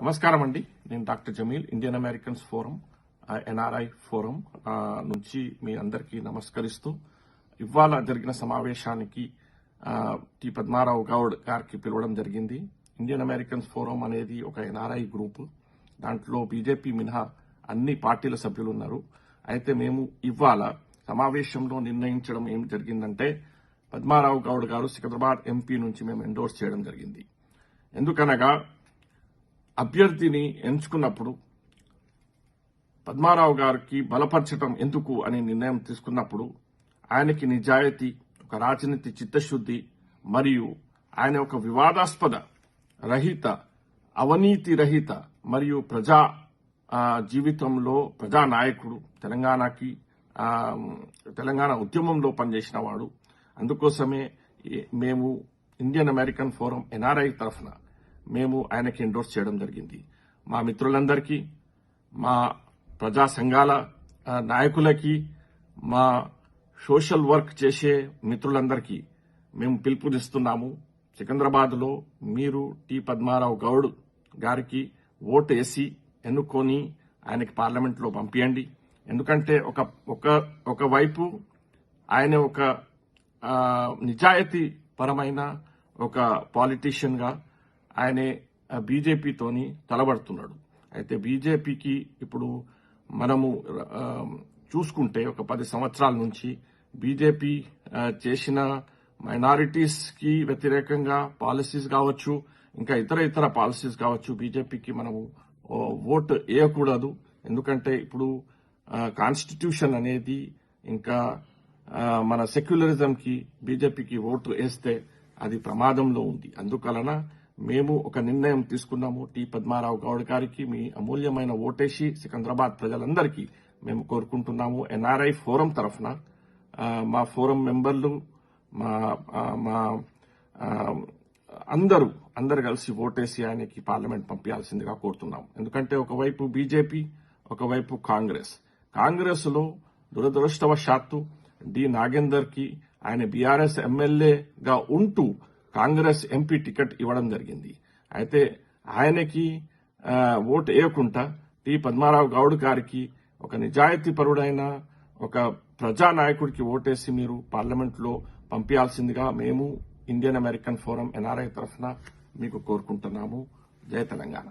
నమస్కారం అండి. నేను doctor Jameel, Indian Americans forum, NRI forum నుంచి మీ అందరికీ నమస్కరిస్తూ ఇవాళ జరిగిన సమావేశానికి టి పద్మారావు గౌడ్ గారికి పిలవడం జరిగింది. ఇండియన్ అమెరికన్స్ ఫోరం అనేది ఒక ఎన్ఆర్ఐ గ్రూప్. దాంట్లో బీజేపీ మినహా అన్ని పార్టీల సభ్యులు ఉన్నారు. అయితే మేము ఇవాళ సమావేశంలో నిర్ణయించడం ఏం జరిగిందంటే, పద్మారావు గౌడ్ గారు సికింద్రాబాద్ ఎంపీ నుంచి మేము ఎండోర్స్ చేయడం జరిగింది. ఎందుకనగా అభ్యర్థిని ఎంచుకున్నప్పుడు పద్మారావు గారికి బలపరచడం ఎందుకు అని నిర్ణయం తీసుకున్నప్పుడు ఆయనకి నిజాయితీ, ఒక రాజనీతి చిత్తశుద్ది మరియు ఆయన ఒక వివాదాస్పద రహిత, అవినీతి రహిత మరియు ప్రజా జీవితంలో ప్రజానాయకుడు, తెలంగాణ ఉద్యమంలో పనిచేసిన వాడు. అందుకోసమే మేము ఇండియన్ అమెరికన్ ఫోరం ఎన్ఆర్ఐ తరఫున మేము ఆయనకి ఎండోర్స్ చేయడం జరిగింది. మా మిత్రులందరికీ, మా ప్రజా సంఘాల నాయకులకి, మా సోషల్ వర్క్ చేసే మిత్రులందరికీ మేము పిలుపునిస్తున్నాము. సికింద్రాబాద్లో మీరు టి పద్మారావు గౌడ్ గారికి ఓటు వేసి ఎన్నుకొని ఆయనకి పార్లమెంట్లో పంపించండి. ఎందుకంటే ఒకవైపు ఆయన ఒక నిజాయితీ పరమైన ఒక పాలిటీషియన్ గా ఆయనే బీజేపీతోని తలబడుతున్నాడు. అయితే బీజేపీకి ఇప్పుడు మనము చూసుకుంటే ఒక 10 సంవత్సరాల నుంచి బీజేపీ చేసిన మైనారిటీస్ కి వ్యతిరేకంగా పాలసీస్ కావచ్చు, ఇంకా ఇతర పాలసీస్ కావచ్చు, బీజేపీకి మనము ఓటు వేయకూడదు. ఎందుకంటే ఇప్పుడు కాన్స్టిట్యూషన్ అనేది ఇంకా మన సెక్యులరిజం కి బీజేపీకి ఓటు వేస్తే అది ప్రమాదంలో ఉంది. అందువలన మేము ఒక నిర్ణయం తీసుకున్నాము. టి పద్మారావు గౌడ్ గారికి మీ అమూల్యమైన ఓటేసి సికింద్రాబాద్ ప్రజలందరికీ మేము కోరుకుంటున్నాము. ఎన్ఆర్ఐ ఫోరం తరఫున మా ఫోరం మెంబర్లు, మా అందరు కలిసి ఓటేసి ఆయనకి పార్లమెంట్ పంపించాల్సిందిగా కోరుతున్నాం. ఎందుకంటే ఒకవైపు బీజేపీ, ఒకవైపు కాంగ్రెస్ లో దురదృష్టవశాత్తు డి నాగేందర్ కి ఆయన బీఆర్ఎస్ ఎమ్మెల్యేగా ఉంటూ కాంగ్రెస్ ఎంపీ టికెట్ ఇవ్వడం జరిగింది. అయితే ఆయనకి ఓటు వేయకుండా టి పద్మారావు గౌడ్ గారికి, ఒక నిజాయితీ పరుడైన ఒక ప్రజానాయకుడికి ఓటేసి మీరు పార్లమెంట్లో పంపించాల్సిందిగా మేము ఇండియన్ అమెరికన్ ఫోరం ఎన్ఆర్ఐ తరఫున మీకు కోరుకుంటున్నాము. జై తెలంగాణ.